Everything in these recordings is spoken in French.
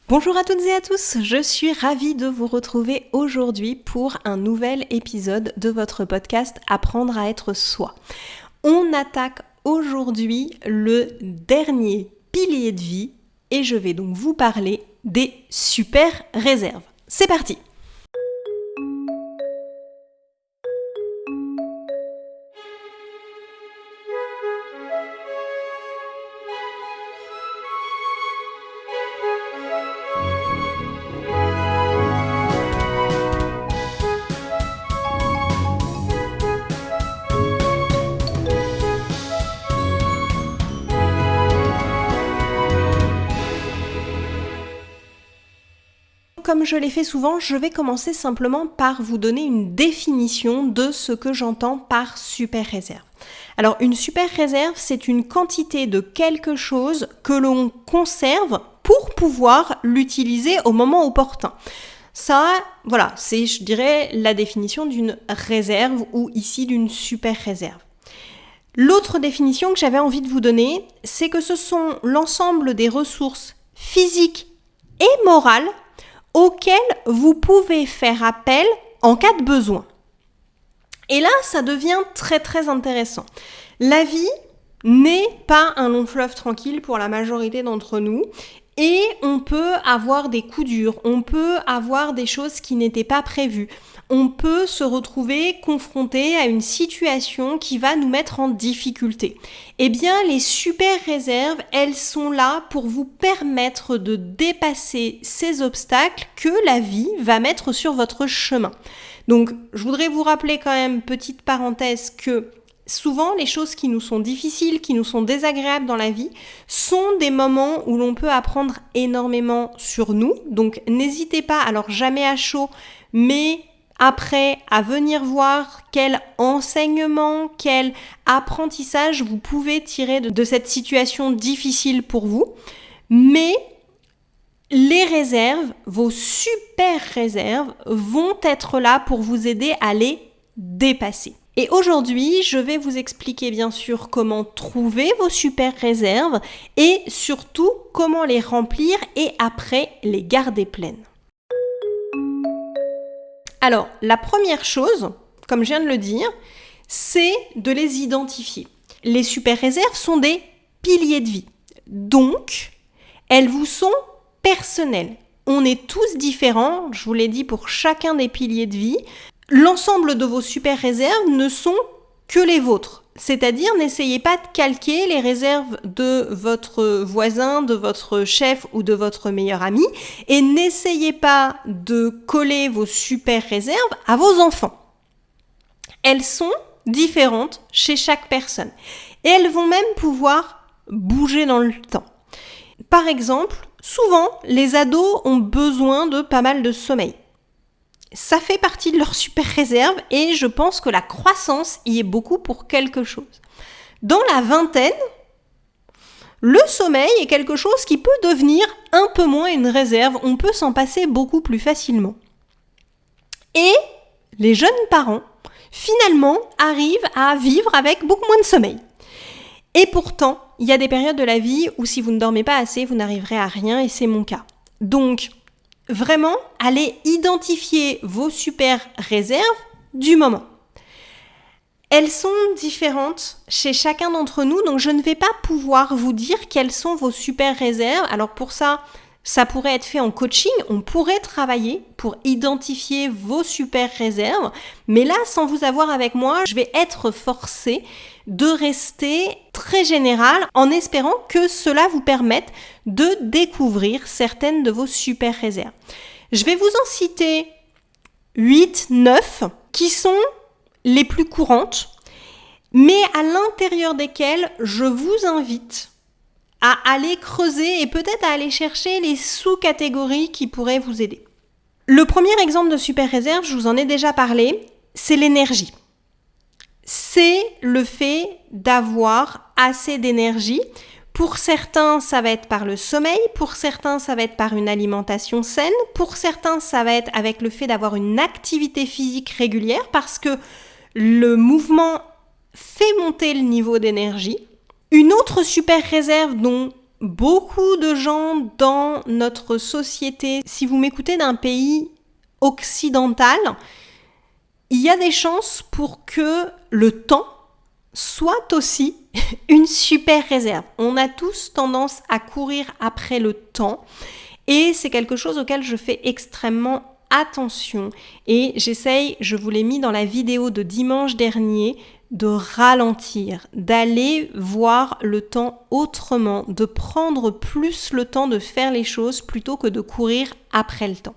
Bonjour à toutes et à tous, je suis ravie de vous retrouver aujourd'hui pour un nouvel épisode de votre podcast Apprendre à être soi. On attaque aujourd'hui le dernier pilier de vie et je vais donc vous parler des super réserves. C'est parti! Comme je l'ai fait souvent, je vais commencer simplement par vous donner une définition de ce que j'entends par super réserve. Alors, une super réserve, c'est une quantité de quelque chose que l'on conserve pour pouvoir l'utiliser au moment opportun. Ça, voilà, c'est, je dirais, la définition d'une réserve ou ici d'une super réserve. L'autre définition que j'avais envie de vous donner, c'est que ce sont l'ensemble des ressources physiques et morales auxquels vous pouvez faire appel en cas de besoin. Et là, ça devient très très intéressant. La vie n'est pas un long fleuve tranquille pour la majorité d'entre nous et on peut avoir des coups durs, on peut avoir des choses qui n'étaient pas prévues. On peut se retrouver confronté à une situation qui va nous mettre en difficulté. Eh bien, les super réserves, elles sont là pour vous permettre de dépasser ces obstacles que la vie va mettre sur votre chemin. Donc, je voudrais vous rappeler quand même, petite parenthèse, que souvent, les choses qui nous sont difficiles, qui nous sont désagréables dans la vie, sont des moments où l'on peut apprendre énormément sur nous. Donc, n'hésitez pas, alors jamais à chaud, mais après, à venir voir quel enseignement, quel apprentissage vous pouvez tirer de cette situation difficile pour vous. Mais les réserves, vos super réserves, vont être là pour vous aider à les dépasser. Et aujourd'hui, je vais vous expliquer bien sûr comment trouver vos super réserves et surtout comment les remplir et après les garder pleines. Alors, la première chose, comme je viens de le dire, c'est de les identifier. Les super réserves sont des piliers de vie. Donc, elles vous sont personnelles. On est tous différents, je vous l'ai dit pour chacun des piliers de vie. L'ensemble de vos super réserves ne sont que les vôtres. C'est-à-dire, n'essayez pas de calquer les réserves de votre voisin, de votre chef ou de votre meilleur ami et n'essayez pas de coller vos super réserves à vos enfants. Elles sont différentes chez chaque personne et elles vont même pouvoir bouger dans le temps. Par exemple, souvent, les ados ont besoin de pas mal de sommeil. Ça fait partie de leur super réserve et je pense que la croissance y est beaucoup pour quelque chose. Dans la vingtaine, le sommeil est quelque chose qui peut devenir un peu moins une réserve. On peut s'en passer beaucoup plus facilement. Et les jeunes parents, finalement, arrivent à vivre avec beaucoup moins de sommeil. Et pourtant, il y a des périodes de la vie où si vous ne dormez pas assez, vous n'arriverez à rien et c'est mon cas. Donc, vraiment, allez identifier vos super réserves du moment. Elles sont différentes chez chacun d'entre nous, donc je ne vais pas pouvoir vous dire quelles sont vos super réserves. Alors pour ça, ça pourrait être fait en coaching, on pourrait travailler pour identifier vos super réserves, mais là, sans vous avoir avec moi, je vais être forcée de rester très général en espérant que cela vous permette de découvrir certaines de vos super réserves. Je vais vous en citer 8, 9 qui sont les plus courantes, mais à l'intérieur desquelles je vous invite à aller creuser et peut-être à aller chercher les sous-catégories qui pourraient vous aider. Le premier exemple de super réserve, je vous en ai déjà parlé, c'est l'énergie. C'est le fait d'avoir assez d'énergie. Pour certains, ça va être par le sommeil, pour certains, ça va être par une alimentation saine, pour certains, ça va être avec le fait d'avoir une activité physique régulière parce que le mouvement fait monter le niveau d'énergie. Une autre super réserve dont beaucoup de gens dans notre société, si vous m'écoutez d'un pays occidental, il y a des chances pour que le temps soit aussi une super réserve. On a tous tendance à courir après le temps et c'est quelque chose auquel je fais extrêmement attention et j'essaye, je vous l'ai mis dans la vidéo de dimanche dernier, de ralentir, d'aller voir le temps autrement, de prendre plus le temps de faire les choses plutôt que de courir après le temps.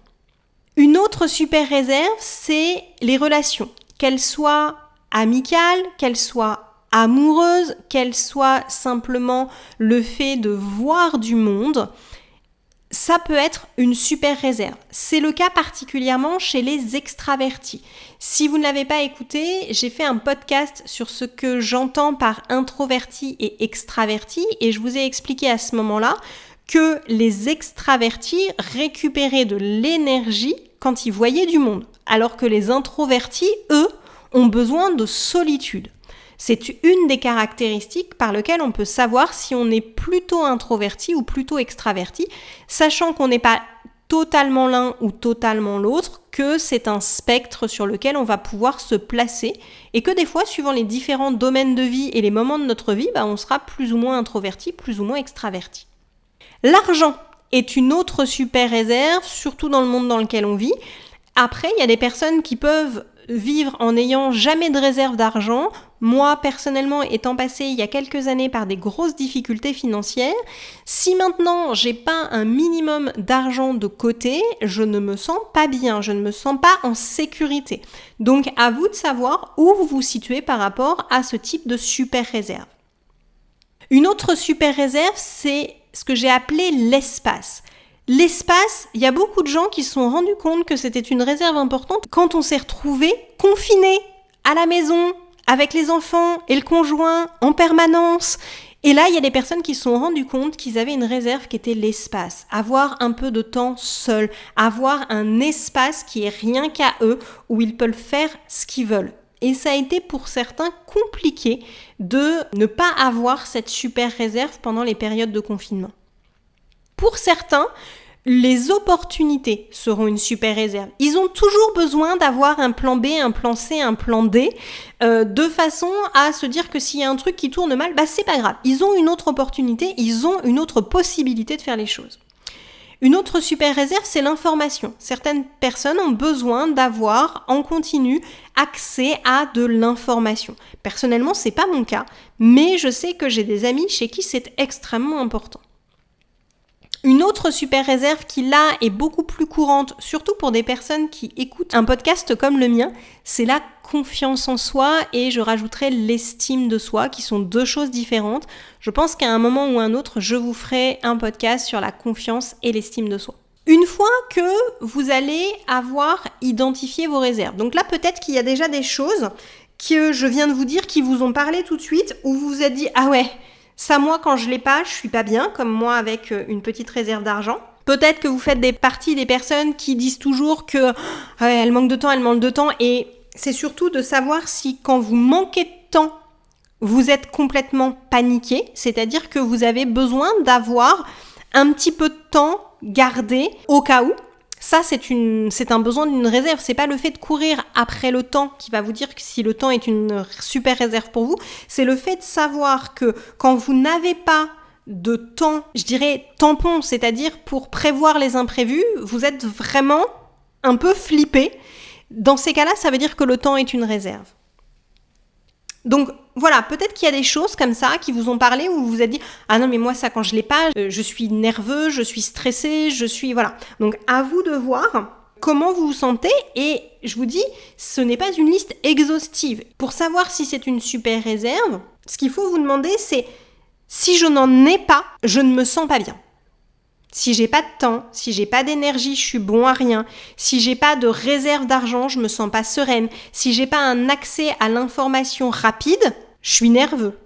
Une autre super réserve, c'est les relations, qu'elles soient amicales, qu'elles soient amoureuses, qu'elles soient simplement le fait de voir du monde. Ça peut être une super réserve. C'est le cas particulièrement chez les extravertis. Si vous ne l'avez pas écouté, j'ai fait un podcast sur ce que j'entends par introverti et extraverti et je vous ai expliqué à ce moment-là que les extravertis récupéraient de l'énergie quand ils voyaient du monde, alors que les introvertis, eux, ont besoin de solitude. C'est une des caractéristiques par lesquelles on peut savoir si on est plutôt introverti ou plutôt extraverti, sachant qu'on n'est pas totalement l'un ou totalement l'autre, que c'est un spectre sur lequel on va pouvoir se placer et que des fois, suivant les différents domaines de vie et les moments de notre vie, on sera plus ou moins introverti, plus ou moins extraverti. L'argent est une autre super réserve, surtout dans le monde dans lequel on vit. Après, il y a des personnes qui peuvent vivre en n'ayant jamais de réserve d'argent. Moi, personnellement, étant passée il y a quelques années par des grosses difficultés financières, si maintenant j'ai pas un minimum d'argent de côté, je ne me sens pas bien, je ne me sens pas en sécurité. Donc, à vous de savoir où vous vous situez par rapport à ce type de super réserve. Une autre super réserve, c'est ce que j'ai appelé l'espace. L'espace, il y a beaucoup de gens qui se sont rendus compte que c'était une réserve importante quand on s'est retrouvés confinés à la maison, avec les enfants et le conjoint en permanence. Et là, il y a des personnes qui se sont rendues compte qu'ils avaient une réserve qui était l'espace. Avoir un peu de temps seul, avoir un espace qui est rien qu'à eux, où ils peuvent faire ce qu'ils veulent. Et ça a été pour certains compliqué de ne pas avoir cette super réserve pendant les périodes de confinement. Pour certains, les opportunités seront une super réserve. Ils ont toujours besoin d'avoir un plan B, un plan C, un plan D, de façon à se dire que s'il y a un truc qui tourne mal, c'est pas grave. Ils ont une autre opportunité, ils ont une autre possibilité de faire les choses. Une autre super réserve, c'est l'information. Certaines personnes ont besoin d'avoir en continu accès à de l'information. Personnellement, c'est pas mon cas, mais je sais que j'ai des amis chez qui c'est extrêmement important. Une autre super réserve qui là est beaucoup plus courante, surtout pour des personnes qui écoutent un podcast comme le mien, c'est la confiance en soi et je rajouterai l'estime de soi qui sont deux choses différentes. Je pense qu'à un moment ou un autre, je vous ferai un podcast sur la confiance et l'estime de soi. Une fois que vous allez avoir identifié vos réserves, donc là peut-être qu'il y a déjà des choses que je viens de vous dire qui vous ont parlé tout de suite où vous vous êtes dit « Ah ouais !» Ça, moi, quand je l'ai pas, je suis pas bien, comme moi avec une petite réserve d'argent. Peut-être que vous faites partie des personnes qui disent toujours que elle manque de temps, et c'est surtout de savoir si quand vous manquez de temps, vous êtes complètement paniqué, c'est-à-dire que vous avez besoin d'avoir un petit peu de temps gardé au cas où. Ça, c'est un besoin d'une réserve. C'est pas le fait de courir après le temps qui va vous dire que si le temps est une super réserve pour vous. C'est le fait de savoir que quand vous n'avez pas de temps, je dirais tampon, c'est-à-dire pour prévoir les imprévus, vous êtes vraiment un peu flippé. Dans ces cas-là, ça veut dire que le temps est une réserve. Donc voilà, peut-être qu'il y a des choses comme ça qui vous ont parlé où vous vous êtes dit « Ah non mais moi ça quand je l'ai pas, je suis nerveux, je suis stressé, voilà ». Donc à vous de voir comment vous vous sentez et je vous dis, ce n'est pas une liste exhaustive. Pour savoir si c'est une super réserve, ce qu'il faut vous demander c'est si je n'en ai pas, je ne me sens pas bien. Si j'ai pas de temps, si j'ai pas d'énergie, je suis bon à rien. Si j'ai pas de réserve d'argent, je me sens pas sereine. Si j'ai pas un accès à l'information rapide, je suis nerveux.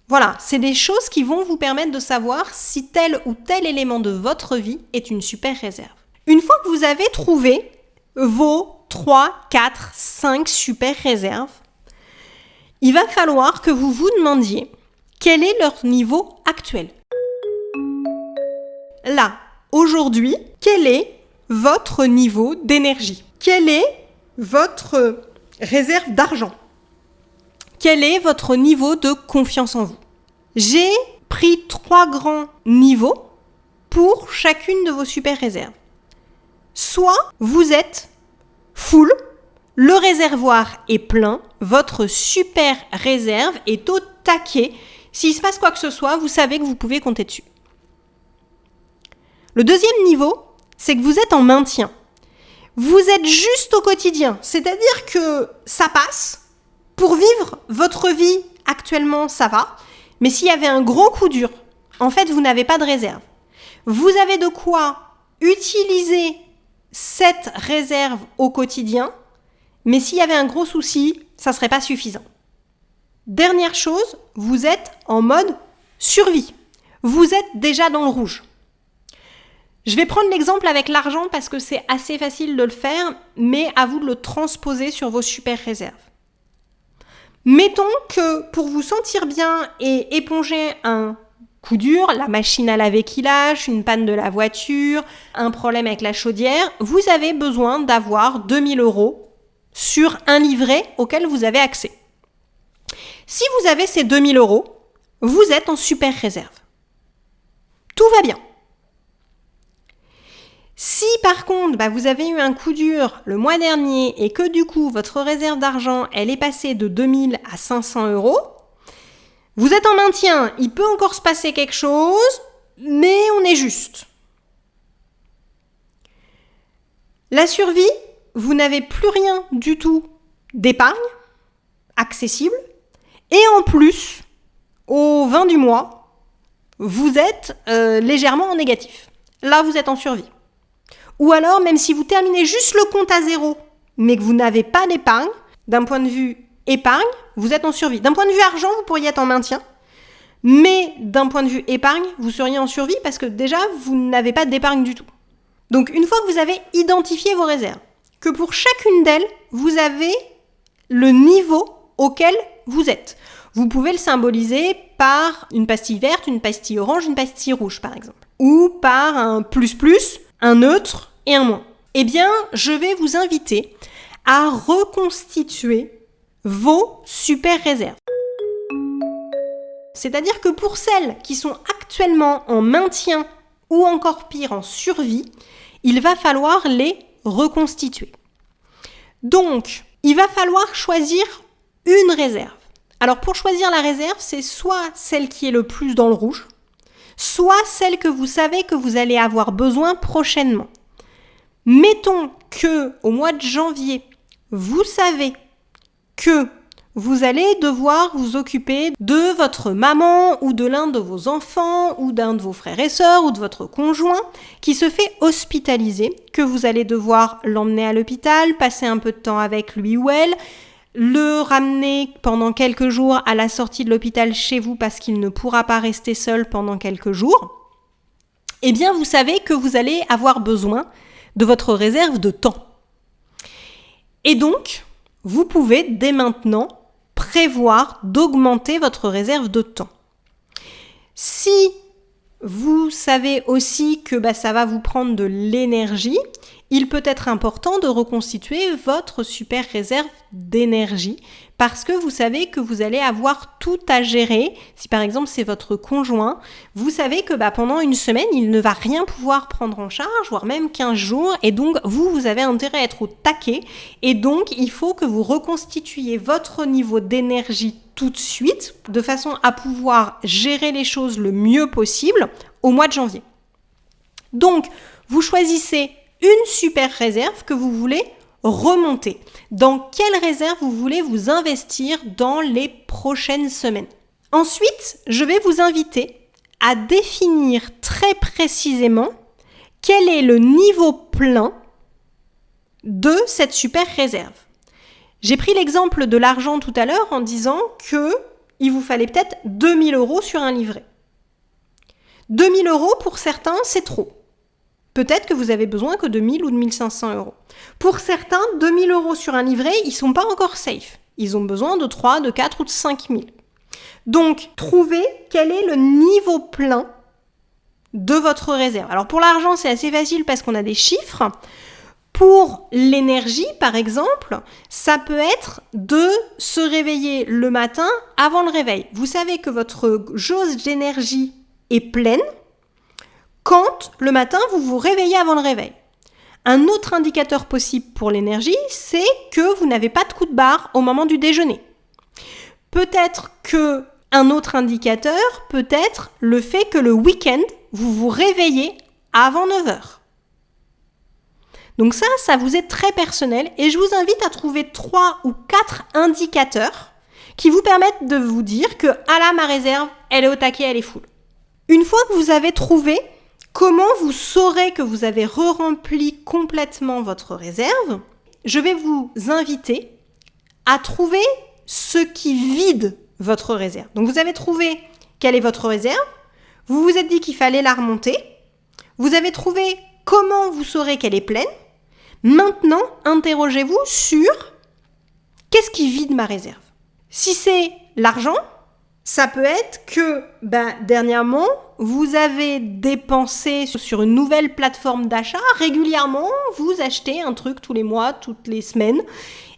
Voilà, c'est des choses qui vont vous permettre de savoir si tel ou tel élément de votre vie est une super réserve. Une fois que vous avez trouvé vos 3, 4, 5 super réserves, il va falloir que vous vous demandiez quel est leur niveau actuel. là, aujourd'hui, quel est votre niveau d'énergie? Quelle est votre réserve d'argent? Quel est votre niveau de confiance en vous? J'ai pris 3 grands niveaux pour chacune de vos super réserves. Soit vous êtes full, le réservoir est plein, votre super réserve est au taquet. S'il se passe quoi que ce soit, vous savez que vous pouvez compter dessus. Le deuxième niveau, c'est que vous êtes en maintien. Vous êtes juste au quotidien, c'est-à-dire que ça passe. Pour vivre votre vie actuellement, ça va. Mais s'il y avait un gros coup dur, en fait, vous n'avez pas de réserve. Vous avez de quoi utiliser cette réserve au quotidien, mais s'il y avait un gros souci, ça ne serait pas suffisant. Dernière chose, vous êtes en mode survie. Vous êtes déjà dans le rouge. Je vais prendre l'exemple avec l'argent parce que c'est assez facile de le faire, mais à vous de le transposer sur vos super réserves. Mettons que pour vous sentir bien et éponger un coup dur, la machine à laver qui lâche, une panne de la voiture, un problème avec la chaudière, vous avez besoin d'avoir 2 000 € sur un livret auquel vous avez accès. Si vous avez ces 2 000 €, vous êtes en super réserve. Tout va bien. Si par contre, vous avez eu un coup dur le mois dernier et que du coup, votre réserve d'argent, elle est passée de 2 000 à 500 €, vous êtes en maintien, il peut encore se passer quelque chose, mais on est juste. La survie, vous n'avez plus rien du tout d'épargne accessible et en plus, au 20 du mois, vous êtes légèrement en négatif. Là, vous êtes en survie. Ou alors, même si vous terminez juste le compte à 0, mais que vous n'avez pas d'épargne, d'un point de vue épargne, vous êtes en survie. D'un point de vue argent, vous pourriez être en maintien, mais d'un point de vue épargne, vous seriez en survie parce que déjà, vous n'avez pas d'épargne du tout. Donc, une fois que vous avez identifié vos réserves, que pour chacune d'elles, vous avez le niveau auquel vous êtes. Vous pouvez le symboliser par une pastille verte, une pastille orange, une pastille rouge, par exemple. Ou par un plus, un neutre et un moins. Eh bien, je vais vous inviter à reconstituer vos super réserves. C'est-à-dire que pour celles qui sont actuellement en maintien ou encore pire en survie, il va falloir les reconstituer. Donc, il va falloir choisir une réserve. Alors pour choisir la réserve, c'est soit celle qui est le plus dans le rouge, soit celle que vous savez que vous allez avoir besoin prochainement. Mettons que au mois de janvier, vous savez que vous allez devoir vous occuper de votre maman ou de l'un de vos enfants ou d'un de vos frères et sœurs ou de votre conjoint qui se fait hospitaliser, que vous allez devoir l'emmener à l'hôpital, passer un peu de temps avec lui ou elle, le ramener pendant quelques jours à la sortie de l'hôpital chez vous parce qu'il ne pourra pas rester seul pendant quelques jours, eh bien vous savez que vous allez avoir besoin de votre réserve de temps. Et donc, vous pouvez dès maintenant prévoir d'augmenter votre réserve de temps. Si vous savez aussi que ça va vous prendre de l'énergie, il peut être important de reconstituer votre super réserve d'énergie parce que vous savez que vous allez avoir tout à gérer. Si par exemple c'est votre conjoint, vous savez que pendant une semaine, il ne va rien pouvoir prendre en charge, voire même 15 jours. Et donc, vous avez intérêt à être au taquet. Et donc, il faut que vous reconstituiez votre niveau d'énergie tout de suite, de façon à pouvoir gérer les choses le mieux possible au mois de janvier. Donc, vous choisissez une super réserve que vous voulez remonter. Dans quelle réserve vous voulez vous investir dans les prochaines semaines? Ensuite, je vais vous inviter à définir très précisément quel est le niveau plein de cette super réserve. J'ai pris l'exemple de l'argent tout à l'heure en disant qu'il vous fallait peut-être 2 000 € sur un livret. 2 000 € pour certains, c'est trop. Peut-être que vous avez besoin que de 1 000 ou de 1 500 €. Pour certains, 2 000 € sur un livret, ils ne sont pas encore safe. Ils ont besoin de 3, de 4 ou de 5 000. Donc, trouvez quel est le niveau plein de votre réserve. Alors pour l'argent, c'est assez facile parce qu'on a des chiffres. Pour l'énergie, par exemple, ça peut être de se réveiller le matin avant le réveil. Vous savez que votre jauge d'énergie est pleine quand le matin, vous vous réveillez avant le réveil. Un autre indicateur possible pour l'énergie, c'est que vous n'avez pas de coup de barre au moment du déjeuner. Peut-être qu'un autre indicateur peut être le fait que le week-end, vous vous réveillez avant 9h. Donc ça vous est très personnel et je vous invite à trouver 3 ou 4 indicateurs qui vous permettent de vous dire que ah là, ma réserve, elle est au taquet, elle est full. Une fois que vous avez trouvé comment vous saurez que vous avez re-rempli complètement votre réserve, je vais vous inviter à trouver ce qui vide votre réserve. Donc vous avez trouvé quelle est votre réserve, vous vous êtes dit qu'il fallait la remonter, vous avez trouvé comment vous saurez qu'elle est pleine. Maintenant, interrogez-vous sur qu'est-ce qui vide ma réserve. Si c'est l'argent, ça peut être que dernièrement, vous avez dépensé sur une nouvelle plateforme d'achat. Régulièrement, vous achetez un truc tous les mois, toutes les semaines,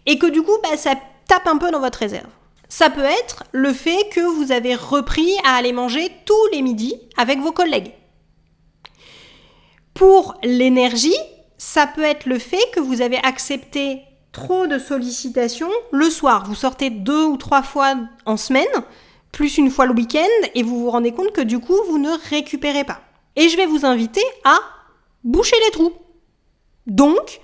et que du coup, ça tape un peu dans votre réserve. Ça peut être le fait que vous avez repris à aller manger tous les midis avec vos collègues. Pour l'énergie, ça peut être le fait que vous avez accepté trop de sollicitations le soir. Vous sortez 2 ou 3 fois en semaine, plus une fois le week-end, et vous vous rendez compte que du coup, vous ne récupérez pas. Et je vais vous inviter à boucher les trous. Donc,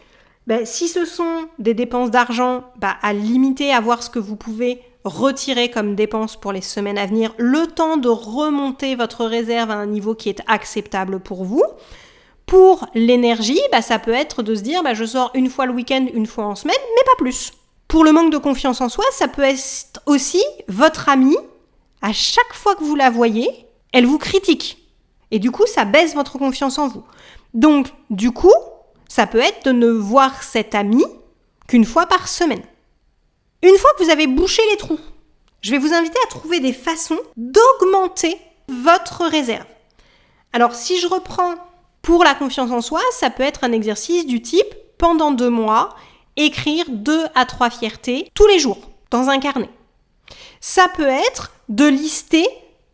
si ce sont des dépenses d'argent, à limiter, à voir ce que vous pouvez retirer comme dépenses pour les semaines à venir, le temps de remonter votre réserve à un niveau qui est acceptable pour vous. Pour l'énergie, ça peut être de se dire je sors une fois le week-end, une fois en semaine, mais pas plus. Pour le manque de confiance en soi, ça peut être aussi votre amie, à chaque fois que vous la voyez, elle vous critique. Et du coup, ça baisse votre confiance en vous. Donc, du coup, ça peut être de ne voir cette amie qu'une fois par semaine. Une fois que vous avez bouché les trous, je vais vous inviter à trouver des façons d'augmenter votre réserve. Alors, si je reprends pour la confiance en soi, ça peut être un exercice du type, pendant 2 mois, écrire 2 à 3 fiertés tous les jours dans un carnet. Ça peut être de lister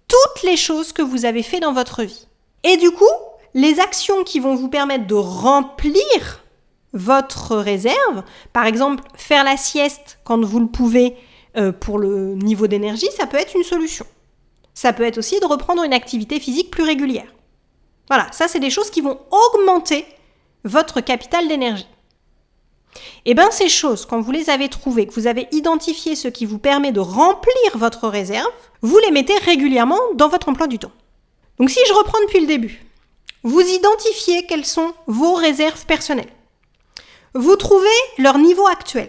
toutes les choses que vous avez fait dans votre vie. Et du coup, les actions qui vont vous permettre de remplir votre réserve, par exemple, faire la sieste quand vous le pouvez pour le niveau d'énergie, ça peut être une solution. Ça peut être aussi de reprendre une activité physique plus régulière. Voilà, ça c'est des choses qui vont augmenter votre capital d'énergie. Et ces choses, quand vous les avez trouvées, que vous avez identifié ce qui vous permet de remplir votre réserve, vous les mettez régulièrement dans votre emploi du temps. Donc si je reprends depuis le début, vous identifiez quelles sont vos réserves personnelles. Vous trouvez leur niveau actuel.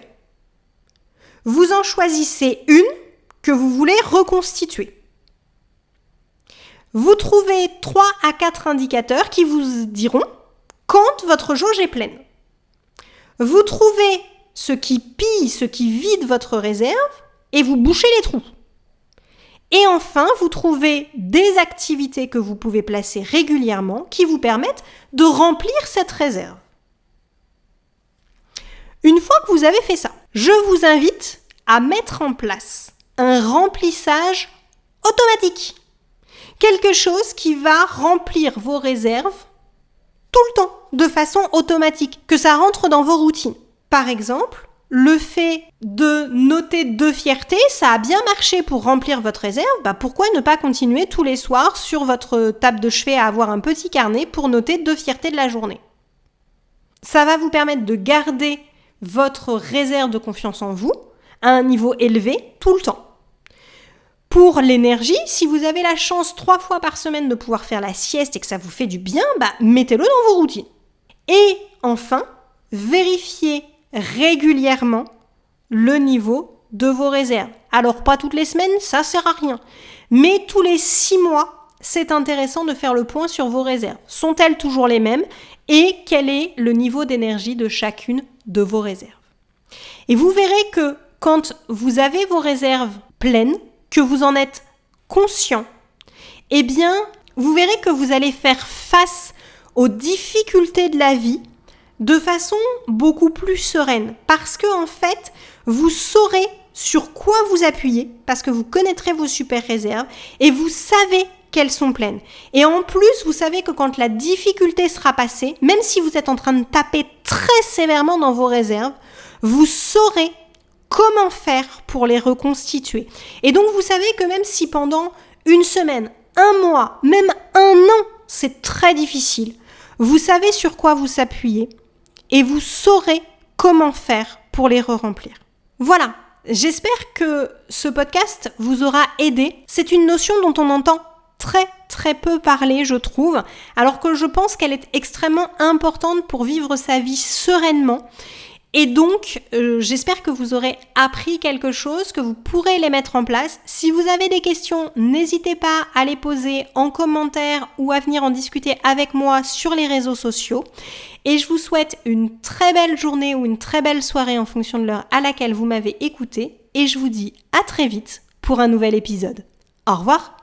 Vous en choisissez une que vous voulez reconstituer. Vous trouvez 3 à 4 indicateurs qui vous diront quand votre jauge est pleine. Vous trouvez ce qui pille, ce qui vide votre réserve et vous bouchez les trous. Et enfin, vous trouvez des activités que vous pouvez placer régulièrement qui vous permettent de remplir cette réserve. Une fois que vous avez fait ça, je vous invite à mettre en place un remplissage automatique. Quelque chose qui va remplir vos réserves tout le temps, de façon automatique, que ça rentre dans vos routines. Par exemple, le fait de noter 2 fiertés, ça a bien marché pour remplir votre réserve, pourquoi ne pas continuer tous les soirs sur votre table de chevet à avoir un petit carnet pour noter 2 fiertés de la journée. Ça va vous permettre de garder votre réserve de confiance en vous à un niveau élevé tout le temps. Pour l'énergie, si vous avez la chance 3 fois par semaine de pouvoir faire la sieste et que ça vous fait du bien, mettez-le dans vos routines. Et enfin, vérifiez régulièrement le niveau de vos réserves. Alors pas toutes les semaines, ça sert à rien. Mais tous les 6 mois, c'est intéressant de faire le point sur vos réserves. Sont-elles toujours les mêmes? Et quel est le niveau d'énergie de chacune de vos réserves? Et vous verrez que quand vous avez vos réserves pleines, que vous en êtes conscient, vous verrez que vous allez faire face aux difficultés de la vie de façon beaucoup plus sereine. Parce que en fait, vous saurez sur quoi vous appuyer, parce que vous connaîtrez vos super réserves et vous savez qu'elles sont pleines. Et en plus, vous savez que quand la difficulté sera passée, même si vous êtes en train de taper très sévèrement dans vos réserves, vous saurez comment faire pour les reconstituer. Et donc, vous savez que même si pendant une semaine, un mois, même un an, c'est très difficile, vous savez sur quoi vous appuyer et vous saurez comment faire pour les re-remplir. Voilà, j'espère que ce podcast vous aura aidé. C'est une notion dont on entend très peu parler, je trouve, alors que je pense qu'elle est extrêmement importante pour vivre sa vie sereinement. Et donc, j'espère que vous aurez appris quelque chose, que vous pourrez les mettre en place. Si vous avez des questions, n'hésitez pas à les poser en commentaire ou à venir en discuter avec moi sur les réseaux sociaux. Et je vous souhaite une très belle journée ou une très belle soirée en fonction de l'heure à laquelle vous m'avez écouté. Et je vous dis à très vite pour un nouvel épisode. Au revoir!